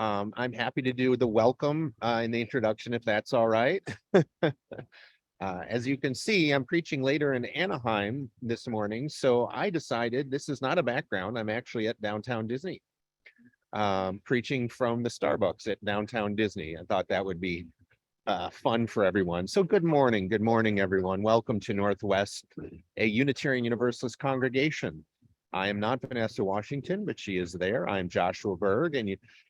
I'm happy to do the welcome in the introduction, if that's all right. As you can see, I'm preaching later in Anaheim this morning, so I decided this is not a background. I'm actually at downtown Disney, preaching from the Starbucks at downtown Disney. I thought that would be fun for everyone. So good morning, everyone. Welcome to Northwest, a Unitarian Universalist congregation. I am not Vanessa Washington, but she is there. I'm Joshua Berg,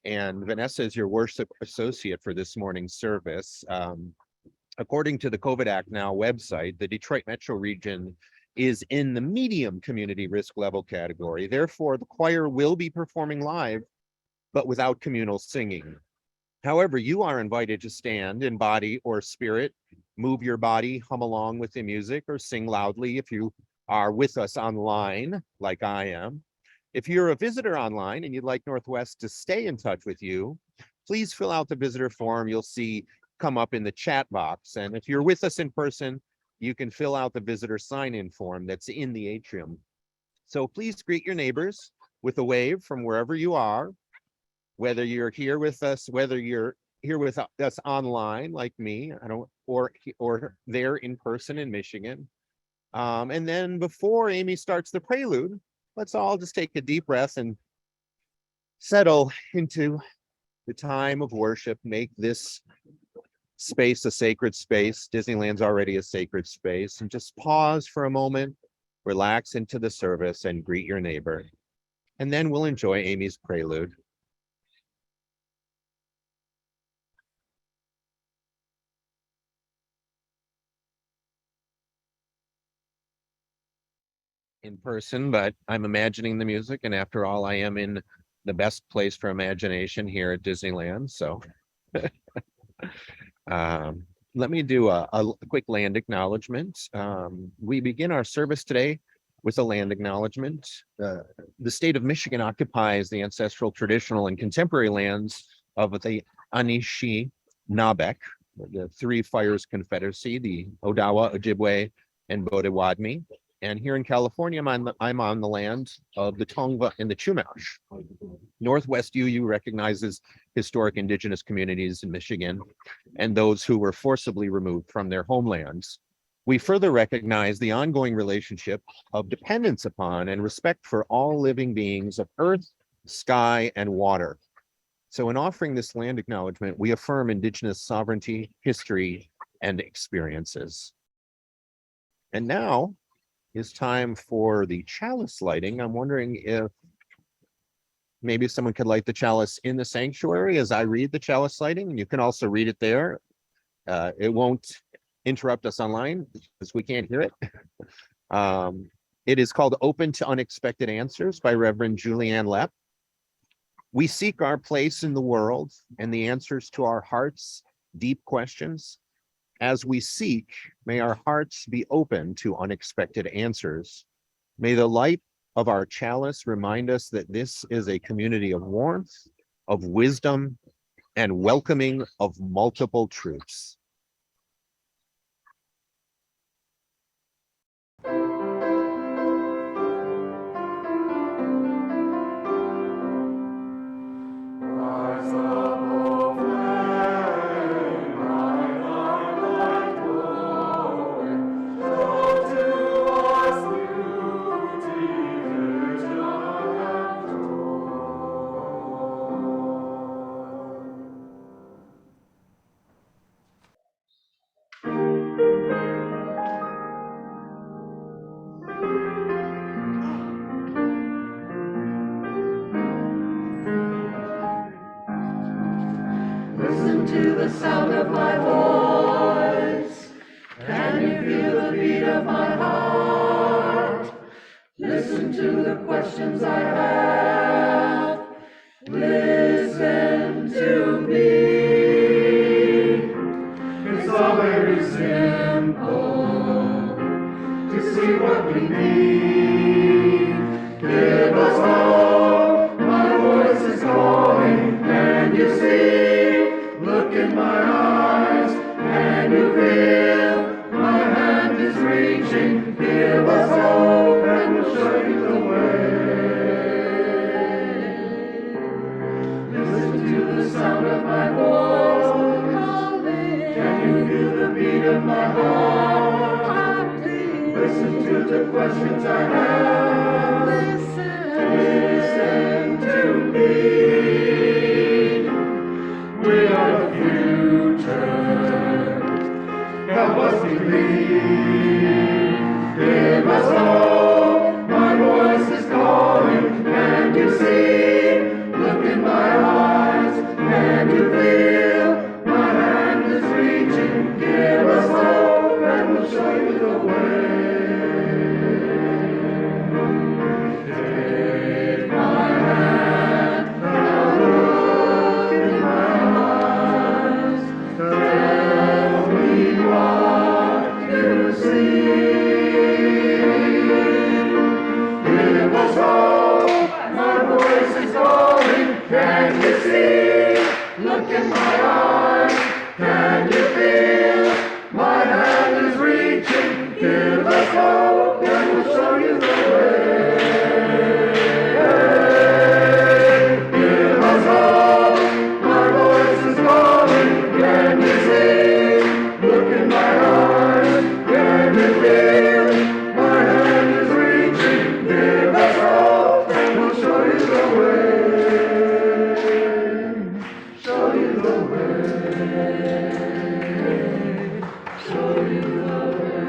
and Vanessa is your worship associate for this morning's service. According to the COVID Act Now website, the Detroit metro region is in the medium community risk level category. Therefore, the choir will be performing live, but without communal singing. However, you are invited to stand in body or spirit, move your body, hum along with the music, or sing loudly if you are with us online, like I am. If you're a visitor online and you'd like Northwest to stay in touch with you, please fill out the visitor form you'll see come up in the chat box. And if you're with us in person, you can fill out the visitor sign-in form that's in the atrium. So please greet your neighbors with a wave from wherever you are, whether you're here with us, whether you're here with us online like me, or there in person in Michigan. And then before Amy starts the prelude, let's all just take a deep breath and settle into the time of worship. Make this space a sacred space. Disneyland's already a sacred space. And just pause for a moment, relax into the service, and greet your neighbor. And then we'll enjoy Amy's prelude. In person, but I'm imagining the music, and after all, I am in the best place for imagination here at Disneyland. So let me do a quick land acknowledgement. We begin our service today with a land acknowledgement. The state of Michigan occupies the ancestral, traditional, and contemporary lands of the Anishinaabe, the Three Fires Confederacy, the Odawa, Ojibwe, and Bodewadmi. And here in California, I'm on the land of the Tongva and the Chumash. Northwest UU recognizes historic indigenous communities in Michigan and those who were forcibly removed from their homelands. We further recognize the ongoing relationship of dependence upon and respect for all living beings of earth, sky, and water. So in offering this land acknowledgement, we affirm indigenous sovereignty, history, and experiences. And now, it's time for the chalice lighting. I'm wondering if maybe someone could light the chalice in the sanctuary as I read the chalice lighting. You can also read it there. It won't interrupt us online because we can't hear it. It is called Open to Unexpected Answers by Reverend Julianne Lepp. We seek our place in the world and the answers to our heart's deep questions. As we seek, may our hearts be open to unexpected answers. May the light of our chalice remind us that this is a community of warmth, of wisdom, and welcoming of multiple truths. Listen to the sound of my voice. Can you feel the beat of my heart? Listen to the questions I have. Listen to me. It's all very simple to see what we need. Give us hope. My voice is calling, and you see. Look in my eyes, and you feel my hand is reaching. Give us hope, and we'll show you the way. Listen to the give my heart. Listen to the questions I have. Listen to me. We are the future. Help us believe. Give us hope. My voice is calling. Can you see? Look in my eyes. Can you feel? My hand is reaching. Give us hope, and we'll show you the way. Take my hand. Now look in my eyes. Tell me what you see. Give us hope. My voice is calling. Can you see? Look in my eyes. Can you feel? My hand is reaching. Give us hope, and we'll show you the way. Give us hope. My voice is calling. Can you see? Look in my eyes. Can you feel? My hand is reaching. Give us hope, and we'll show you the way. Show you the way. Show you the way. Show you the way.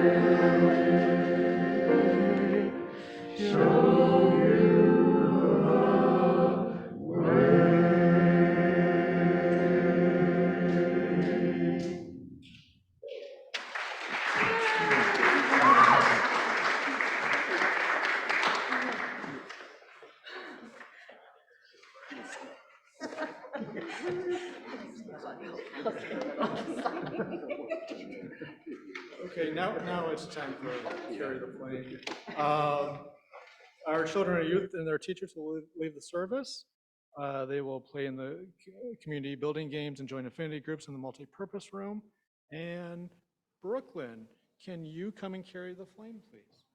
Okay, now it's time for Carry the Flame. Our children and youth and their teachers will leave the service. They will play in the community building games and join affinity groups in the multi-purpose room. And Brooklyn, can you come and carry the flame, please?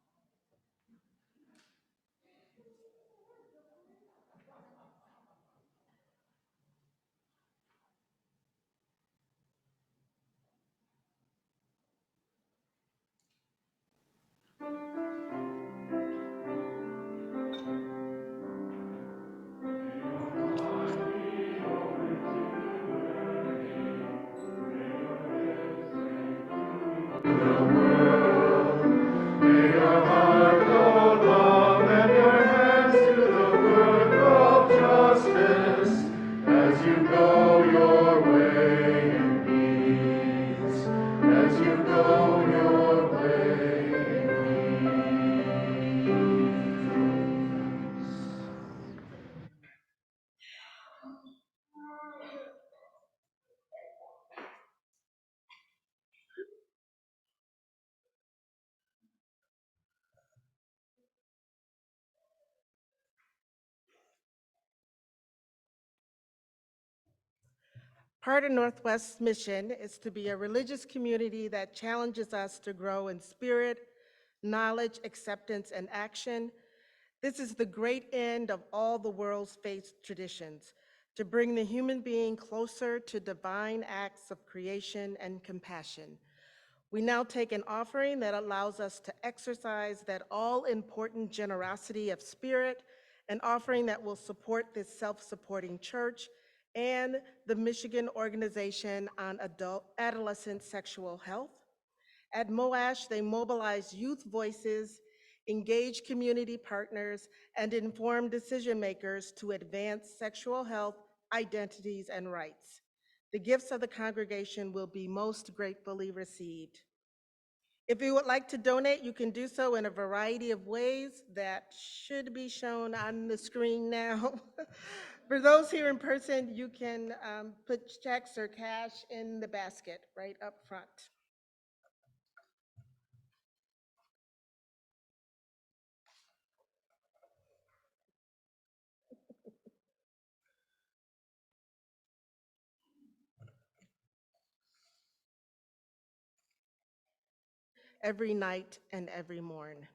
May your heart know love and your hands do the work of justice as you go your way in peace, as you go your way in peace. Part of Northwest's mission is to be a religious community that challenges us to grow in spirit, knowledge, acceptance, and action. This is the great end of all the world's faith traditions, to bring the human being closer to divine acts of creation and compassion. We now take an offering that allows us to exercise that all-important generosity of spirit, an offering that will support this self-supporting church and the Michigan Organization on Adolescent Sexual Health. At MOASH, they mobilize youth voices, engage community partners, and inform decision makers to advance sexual health, identities, and rights. The gifts of the congregation will be most gratefully received. If you would like to donate, you can do so in a variety of ways that should be shown on the screen now. For those here in person, you can put checks or cash in the basket right up front. Every night and every morn.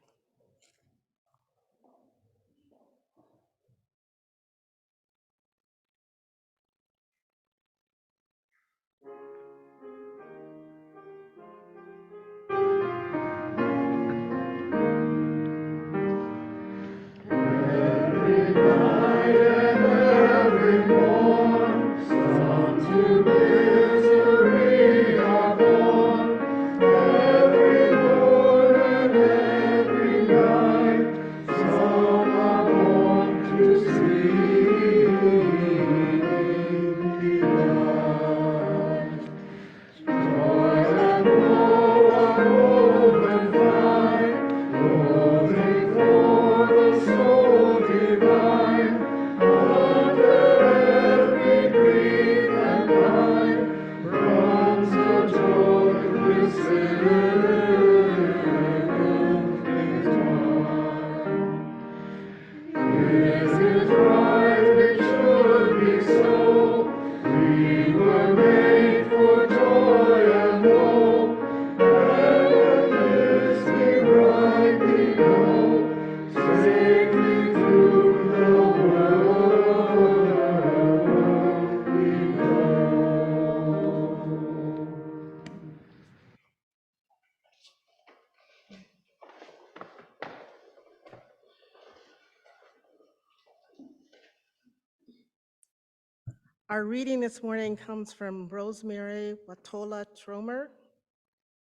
Our reading this morning comes from Rosemary Watola Tromer.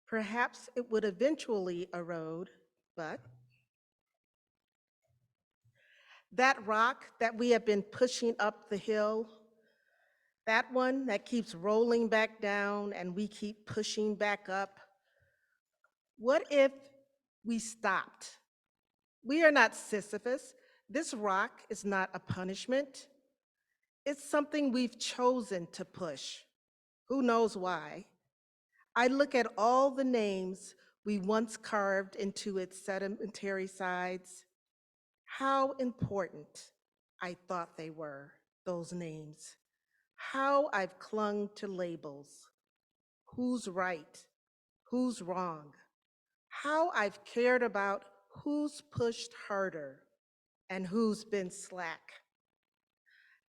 Perhaps it would eventually erode, but that rock that we have been pushing up the hill, that one that keeps rolling back down and we keep pushing back up, what if we stopped? We are not Sisyphus. This rock is not a punishment. It's something we've chosen to push. Who knows why? I look at all the names we once carved into its sedimentary sides. How important I thought they were, those names. How I've clung to labels. Who's right? Who's wrong? How I've cared about who's pushed harder and who's been slack.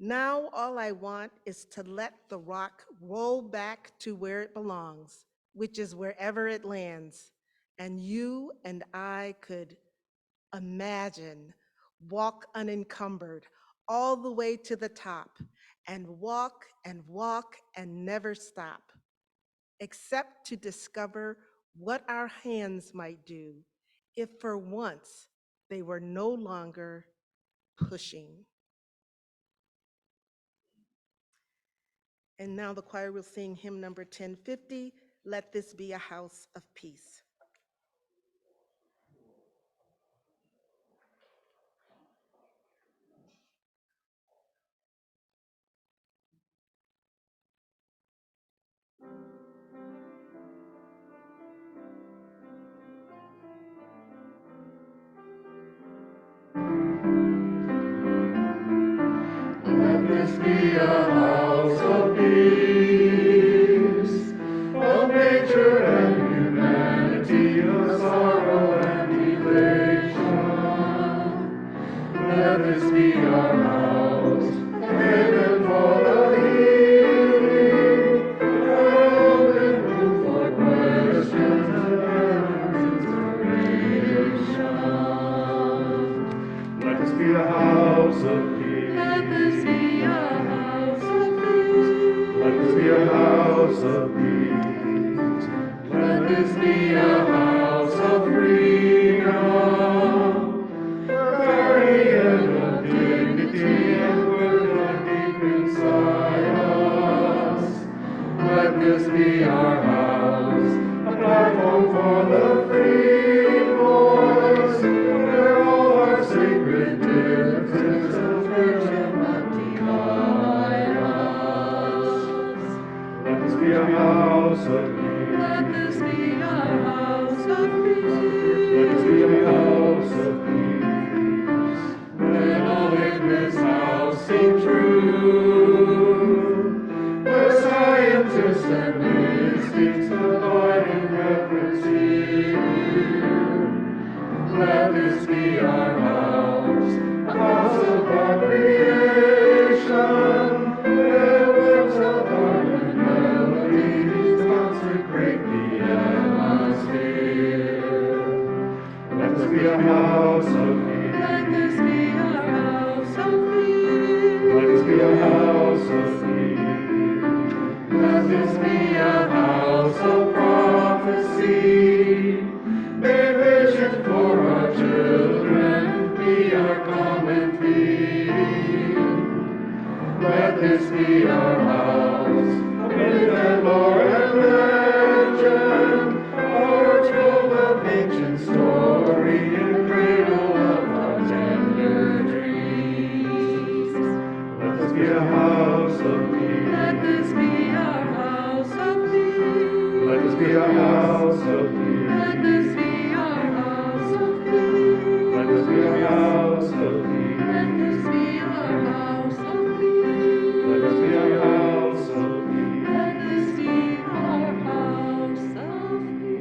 Now all I want is to let the rock roll back to where it belongs, which is wherever it lands, and you and I could imagine walk unencumbered all the way to the top and walk and never stop, except to discover what our hands might do if for once they were no longer pushing. And now the choir will sing hymn number 1050, Let This Be a House of Peace. Let this be a house of peace, of nature and humanity, of sorrow and elation. Let this be our house, heaven for the healing, open room for questions and inspiration. Let this be a house of peace. Let this be a house of peace. Let this be a house of peace. Let this be a house of freedom, guardian of dignity and good deep inside us. Let this be our house, a platform for the free voice, where all our sacred differences of virtue not divide us. Let this be a house of peace. Let this be a house of peace. Let this be a house of peace. Let all in this house sing true, where scientists and mystics abide in reverence here. Let this be our house, a house of our creation, where words of art and melodies consecrate the atmosphere. Let this be a house of peace. Let this be our house of peace. Let this be a house of peace. Let this be a house of prophecy. May vision for our children be our common theme. Let this be our house, a myth and lore and legend, our trove of ancient story and cradle of our tender dreams. Let this be a house of peace. Let this be our house of peace. Let this be a house of peace. Let this be our house of peace. Let this be a house of peace. Let this be our house of peace. Let this be our house of peace. Let this be our house of peace.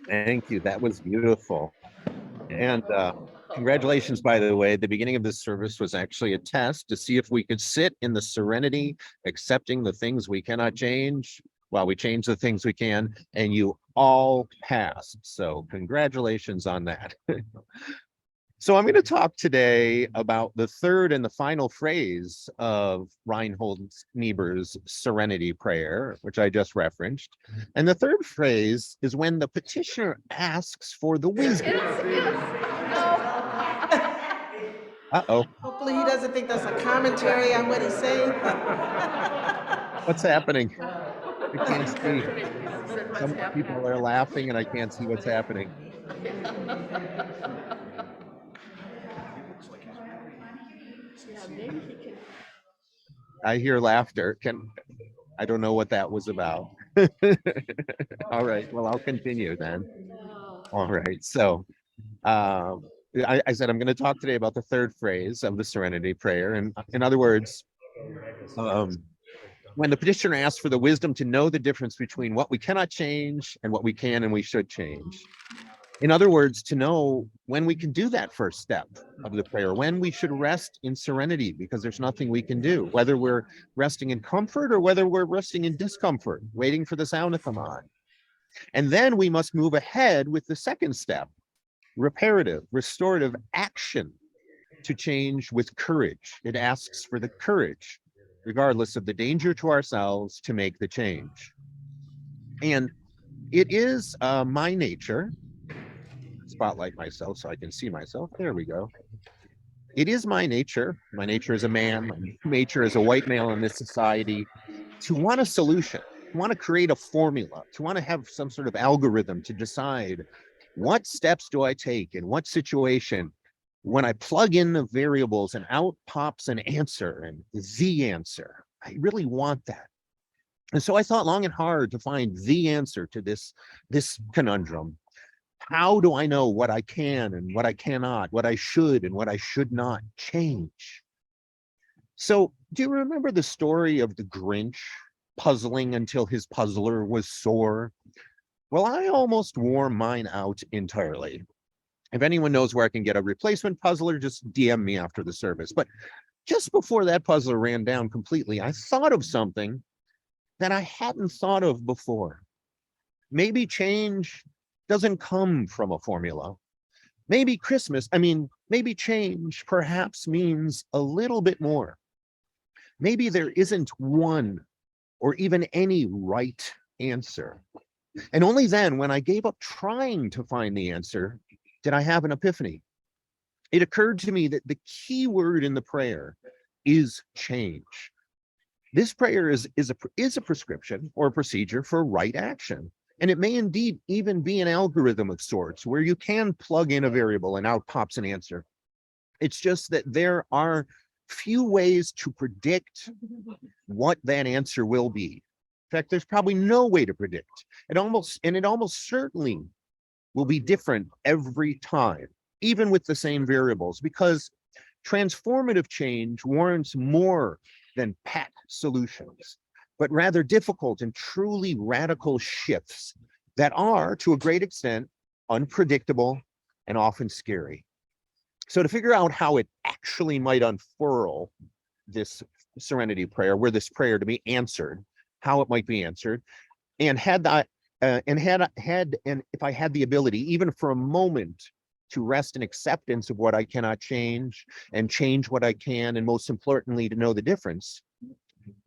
Thank you. That was beautiful. And congratulations, by the way. The beginning of this service was actually a test to see if we could sit in the serenity, accepting the things we cannot change, Well, we changed the things we can, and you all passed. So congratulations on that. So I'm going to talk today about the third and the final phrase of Reinhold Niebuhr's Serenity Prayer, which I just referenced. And the third phrase is when the petitioner asks for the wisdom. Uh-oh, Hopefully he doesn't think that's a commentary on what he's saying. what's happening? I can't see. Some people are laughing and I can't see what's happening. I hear laughter. I don't know what that was about. All right, well, I'll continue then. All right, so I said I'm going to talk today about the third phrase of the Serenity Prayer. And in other words, when the petitioner asks for the wisdom to know the difference between what we cannot change and what we can and we should change. In other words, to know when we can do that first step of the prayer, when we should rest in serenity, because there's nothing we can do, whether we're resting in comfort or whether we're resting in discomfort, waiting for the sound to come on. And then we must move ahead with the second step, reparative, restorative action to change with courage. It asks for the courage, regardless of the danger to ourselves, to make the change. And it is my nature, spotlight myself so I can see myself. There we go. It is my nature as a man, my nature as a white male in this society, to want a solution, to want to create a formula, to want to have some sort of algorithm to decide what steps do I take in what situation. When I plug in the variables and out pops an answer and the answer, I really want that. And so I thought long and hard to find the answer to this conundrum. How do I know what I can and what I cannot, what I should and what I should not change? So do you remember the story of the Grinch puzzling until his puzzler was sore? Well, I almost wore mine out entirely. If anyone knows where I can get a replacement puzzler, just DM me after the service. But just before that puzzler ran down completely, I thought of something that I hadn't thought of before. Maybe change doesn't come from a formula. Maybe change perhaps means a little bit more. Maybe there isn't one or even any right answer. And only then, when I gave up trying to find the answer, did I have an epiphany. It occurred to me that the key word in the prayer is change. This prayer is a prescription or a procedure for right action. And it may indeed even be an algorithm of sorts where you can plug in a variable and out pops an answer. It's just that there are few ways to predict what that answer will be. In fact, there's probably no way to predict. It almost certainly will be different every time, even with the same variables, because transformative change warrants more than pat solutions, but rather difficult and truly radical shifts that are, to a great extent, unpredictable and often scary. So to figure out how it actually might unfurl this Serenity Prayer, were this prayer to be answered, how it might be answered, and if I had the ability, even for a moment, to rest in acceptance of what I cannot change and change what I can, and most importantly, to know the difference.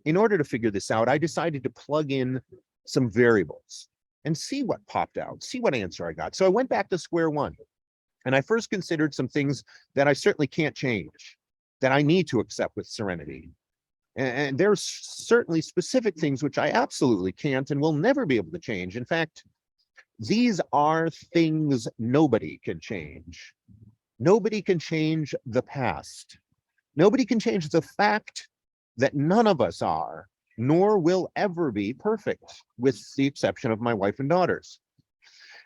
In order to figure this out, I decided to plug in some variables and see what popped out, see what answer I got. So I went back to square one, and I first considered some things that I certainly can't change, that I need to accept with serenity. And there's certainly specific things which I absolutely can't and will never be able to change. In fact, these are things nobody can change. Nobody can change the past. Nobody can change the fact that none of us are, nor will ever be perfect, with the exception of my wife and daughters.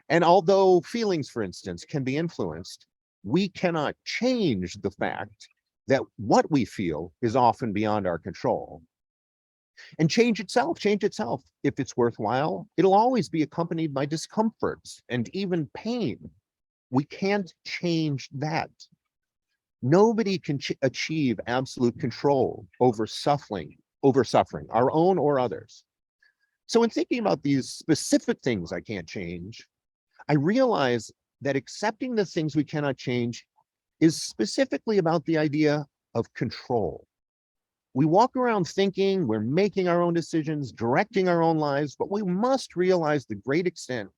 And although feelings, for instance, can be influenced, we cannot change the fact that what we feel is often beyond our control. And change itself, if it's worthwhile, it'll always be accompanied by discomforts and even pain. We can't change that. Nobody can achieve absolute control over suffering, our own or others. So in thinking about these specific things I can't change, I realize that accepting the things we cannot change is specifically about the idea of control. We walk around thinking we're making our own decisions, directing our own lives, but we must realize the great extent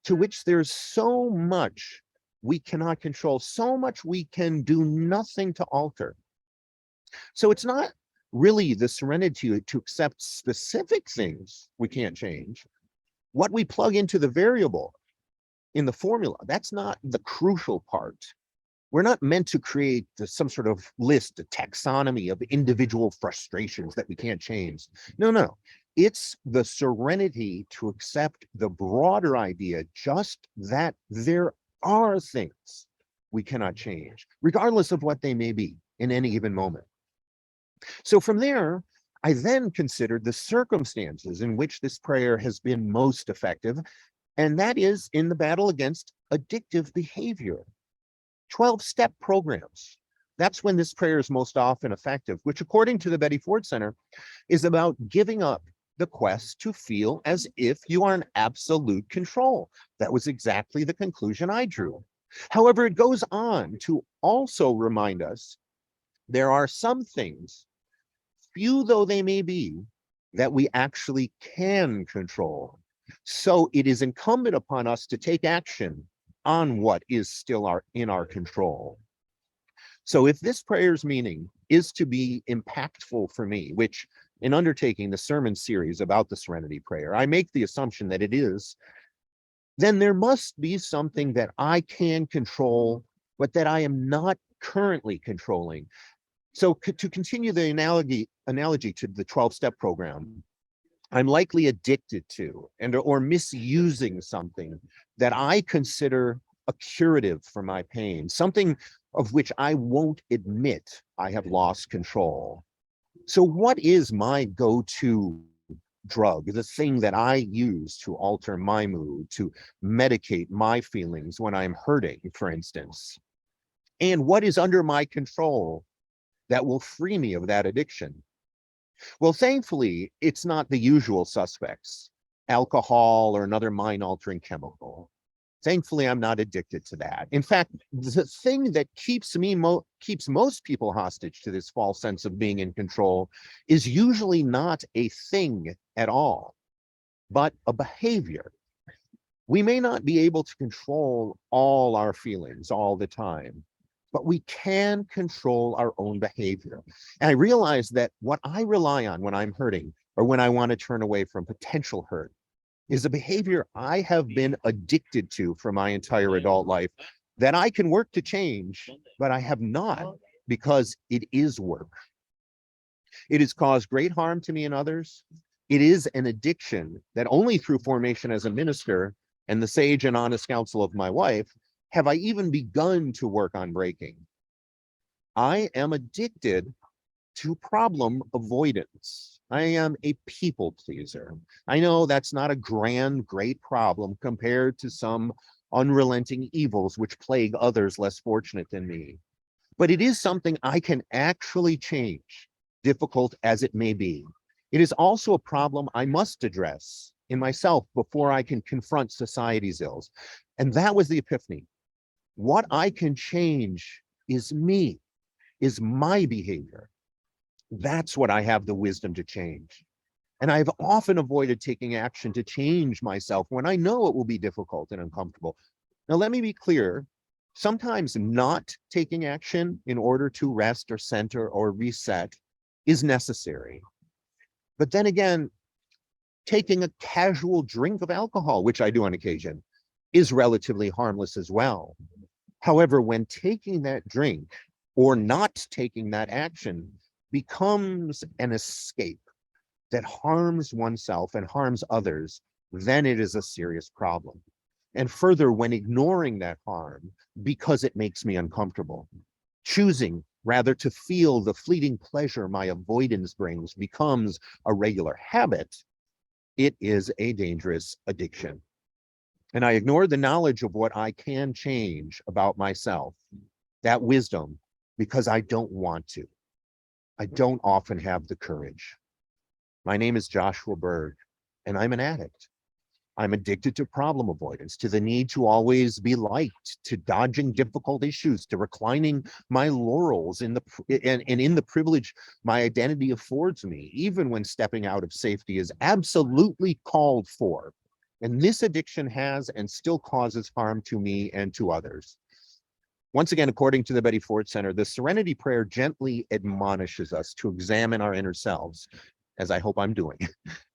to which there's so much we cannot control, so much we can do nothing to alter. So it's not really the serenity to accept specific things we can't change. What we plug into the variable in the formula, that's not the crucial part. We're not meant to create some sort of list, a taxonomy of individual frustrations that we can't change. No, no. It's the serenity to accept the broader idea, just that there are things we cannot change, regardless of what they may be in any given moment. So from there, I then considered the circumstances in which this prayer has been most effective, and that is in the battle against addictive behavior. 12-step programs. That's when this prayer is most often effective, which according to the Betty Ford Center is about giving up the quest to feel as if you are in absolute control. That was exactly the conclusion I drew. However, it goes on to also remind us there are some things, few though they may be, that we actually can control. So it is incumbent upon us to take action on what is still in our control. So if this prayer's meaning is to be impactful for me, which in undertaking the sermon series about the Serenity Prayer, I make the assumption that it is, then there must be something that I can control, but that I am not currently controlling. So to continue the analogy to the 12-step program, I'm likely addicted to or misusing something that I consider a curative for my pain, something of which I won't admit I have lost control. So what is my go-to drug, the thing that I use to alter my mood, to medicate my feelings when I'm hurting, for instance? And what is under my control that will free me of that addiction? Well, thankfully, it's not the usual suspects, alcohol or another mind-altering chemical. Thankfully, I'm not addicted to that. In fact, the thing that keeps most people hostage to this false sense of being in control is usually not a thing at all, but a behavior. We may not be able to control all our feelings all the time, but we can control our own behavior. And I realize that what I rely on when I'm hurting or when I want to turn away from potential hurt is a behavior I have been addicted to for my entire adult life that I can work to change, but I have not, because it is work. It has caused great harm to me and others. It is an addiction that only through formation as a minister and the sage and honest counsel of my wife have I even begun to work on breaking. I am addicted to problem avoidance. I am a people pleaser. I know that's not a grand, great problem compared to some unrelenting evils which plague others less fortunate than me. But it is something I can actually change, difficult as it may be. It is also a problem I must address in myself before I can confront society's ills. And that was the epiphany. What I can change is me, is my behavior. That's what I have the wisdom to change. And I've often avoided taking action to change myself when I know it will be difficult and uncomfortable. Now, let me be clear. Sometimes not taking action in order to rest or center or reset is necessary. But then again, taking a casual drink of alcohol, which I do on occasion, is relatively harmless as well. However, when taking that drink or not taking that action becomes an escape that harms oneself and harms others, then it is a serious problem. And further, when ignoring that harm because it makes me uncomfortable, choosing rather to feel the fleeting pleasure my avoidance brings becomes a regular habit, it is a dangerous addiction. And I ignore the knowledge of what I can change about myself, that wisdom, because I don't want to. I don't often have the courage. My name is Joshua Berg, and I'm an addict. I'm addicted to problem avoidance, to the need to always be liked, to dodging difficult issues, to reclining my laurels in in the privilege my identity affords me, even when stepping out of safety is absolutely called for. And this addiction has and still causes harm to me and to others. Once again, according to the Betty Ford Center, the Serenity Prayer gently admonishes us to examine our inner selves, as I hope I'm doing.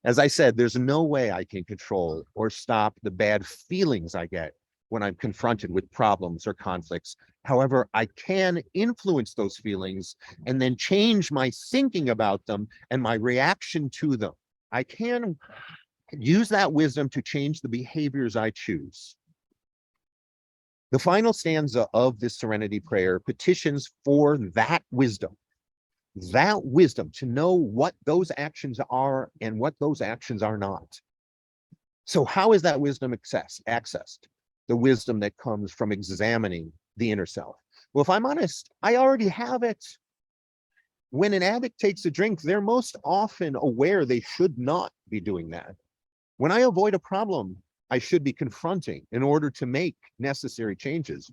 As I said, there's no way I can control or stop the bad feelings I get when I'm confronted with problems or conflicts. However, I can influence those feelings and then change my thinking about them and my reaction to them. I can use that wisdom to change the behaviors I choose. The final stanza of this Serenity Prayer petitions for that wisdom to know what those actions are and what those actions are not. So how is that wisdom accessed? The wisdom that comes from examining the inner self. Well, if I'm honest, I already have it. When an addict takes a drink, they're most often aware they should not be doing that. When I avoid a problem I should be confronting in order to make necessary changes,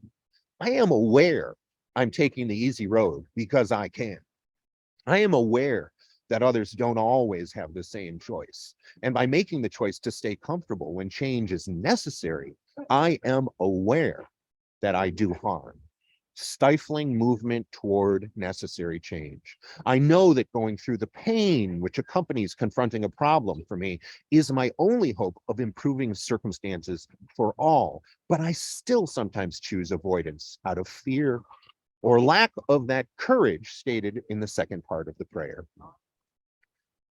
I am aware I'm taking the easy road because I can. I am aware that others don't always have the same choice. And by making the choice to stay comfortable when change is necessary, I am aware that I do harm, stifling movement toward necessary change. I know that going through the pain which accompanies confronting a problem for me is my only hope of improving circumstances for all, but I still sometimes choose avoidance out of fear or lack of that courage stated in the second part of the prayer.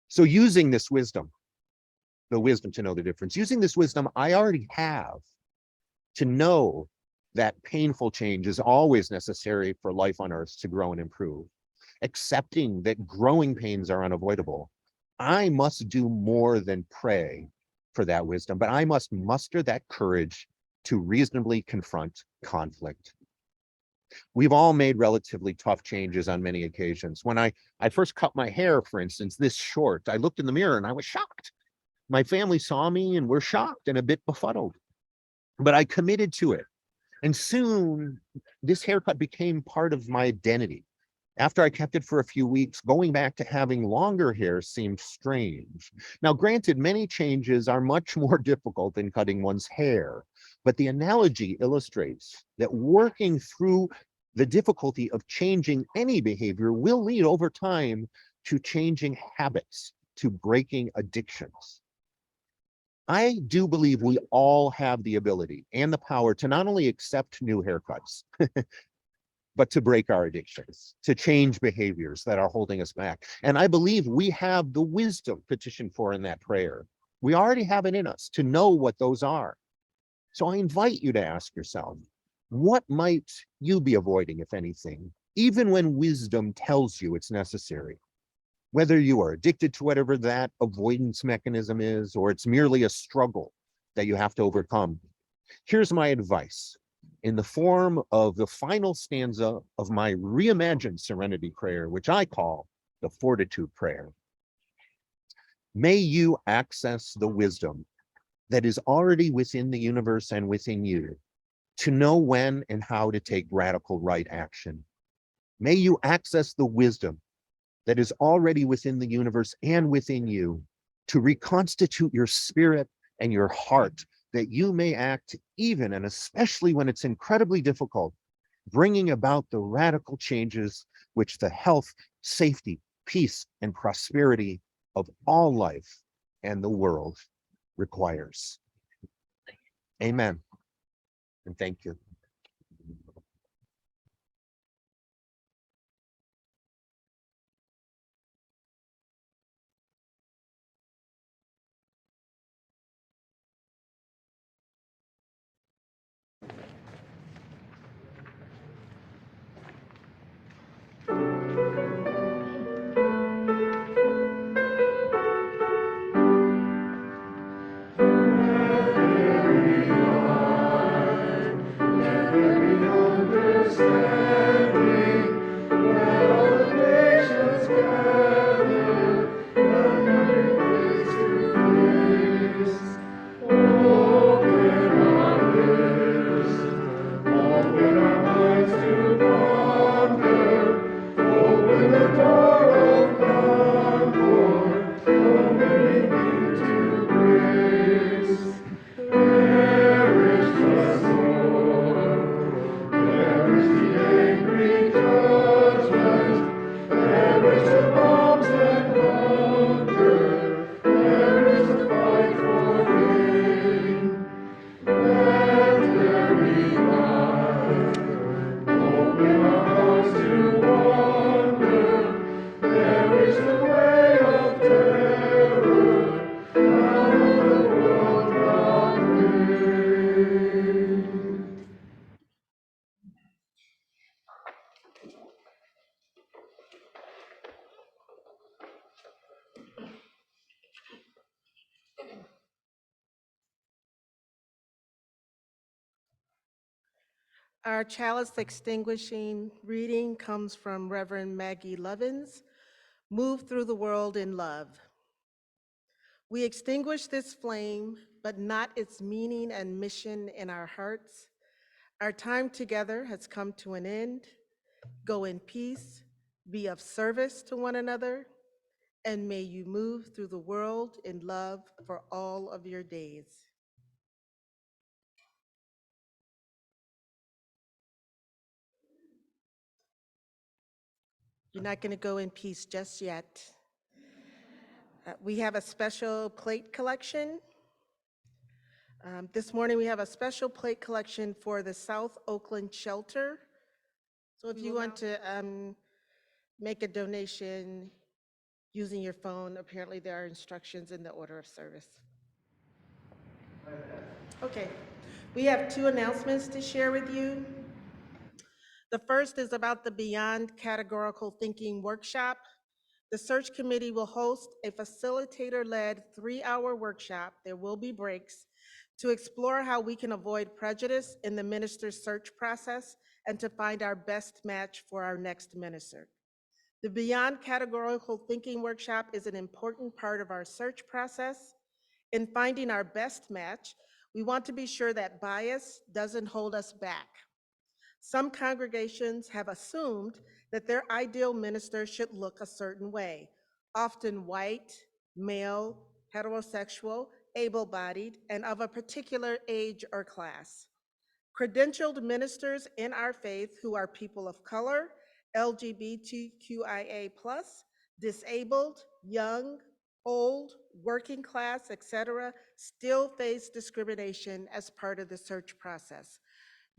So using this wisdom, the wisdom to know the difference, using this wisdom I already have to know that painful change is always necessary for life on earth to grow and improve, accepting that growing pains are unavoidable. I must do more than pray for that wisdom, but I must muster that courage to reasonably confront conflict. We've all made relatively tough changes on many occasions. When I first cut my hair, for instance, this short, I looked in the mirror and I was shocked. My family saw me and were shocked and a bit befuddled, but I committed to it. And soon this haircut became part of my identity. After I kept it for a few weeks, going back to having longer hair seemed strange. Now, granted, many changes are much more difficult than cutting one's hair, but the analogy illustrates that working through the difficulty of changing any behavior will lead over time to changing habits, to breaking addictions. I do believe we all have the ability and the power to not only accept new haircuts, but to break our addictions, to change behaviors that are holding us back. And I believe we have the wisdom petitioned for in that prayer. We already have it in us to know what those are. So I invite you to ask yourself, what might you be avoiding, if anything, even when wisdom tells you it's necessary? Whether you are addicted to whatever that avoidance mechanism is, or it's merely a struggle that you have to overcome, here's my advice in the form of the final stanza of my reimagined Serenity Prayer, which I call the Fortitude Prayer. May you access the wisdom that is already within the universe and within you to know when and how to take radical right action. May you access the wisdom that is already within the universe and within you to reconstitute your spirit and your heart, that you may act even and especially when it's incredibly difficult, bringing about the radical changes which the health, safety, peace, and prosperity of all life and the world requires. Amen. And thank you. chased away of terror, out of the world God made. Our chalice extinguishing reading comes from Reverend Maggie Lovins, Move Through the World in Love. We extinguish this flame, but not its meaning and mission in our hearts. Our time together has come to an end. Go in peace, be of service to one another, and may you move through the world in love for all of your days. You're not going to go in peace just yet. We have a special plate collection. This morning we have a special plate collection for the South Oakland Shelter. So if you want to make a donation using your phone, apparently there are instructions in the order of service. Okay, we have two announcements to share with you. The first is about the Beyond Categorical Thinking Workshop. The search committee will host a facilitator-led 3-hour workshop, there will be breaks, to explore how we can avoid prejudice in the minister's search process and to find our best match for our next minister. The Beyond Categorical Thinking Workshop is an important part of our search process. In finding our best match, we want to be sure that bias doesn't hold us back. Some congregations have assumed that their ideal minister should look a certain way, often white, male, heterosexual, able-bodied, and of a particular age or class. Credentialed ministers in our faith who are people of color, LGBTQIA+, disabled, young, old, working class, etc., still face discrimination as part of the search process.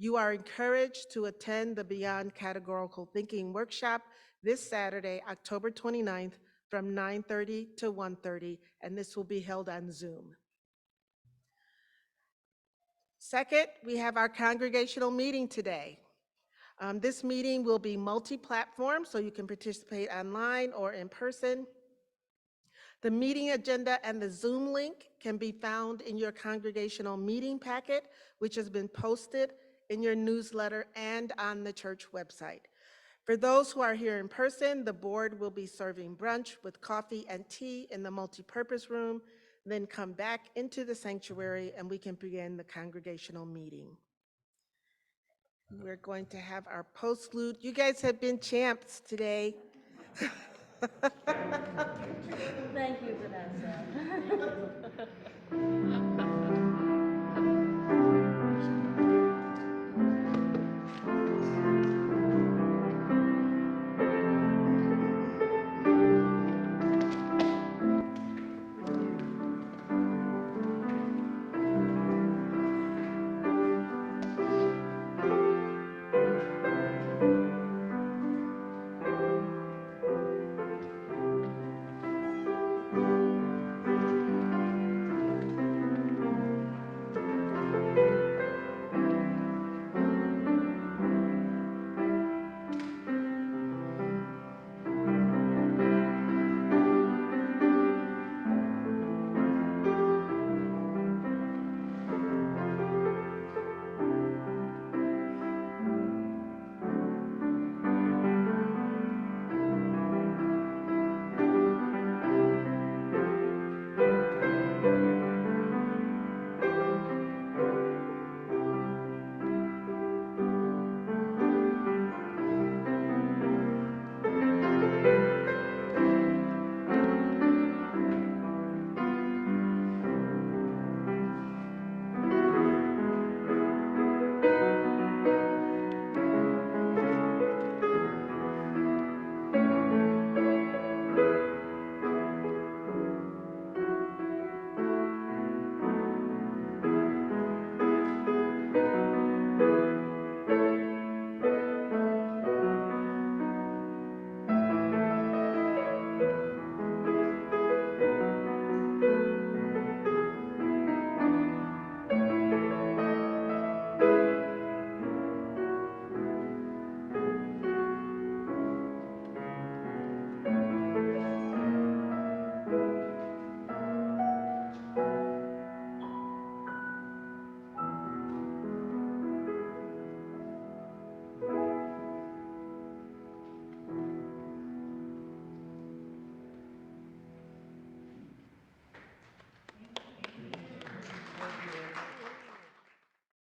You are encouraged to attend the Beyond Categorical Thinking Workshop this Saturday, October 29th, from 9:30 to 1:30, and this will be held on Zoom. Second, we have our congregational meeting today. This meeting will be multi-platform, so you can participate online or in person. The meeting agenda and the Zoom link can be found in your congregational meeting packet, which has been posted in your newsletter and on the church website. For those who are here in person, the board will be serving brunch with coffee and tea in the multipurpose room, then come back into the sanctuary and we can begin the congregational meeting. We're going to have our postlude. You guys have been champs today. Thank you, Vanessa.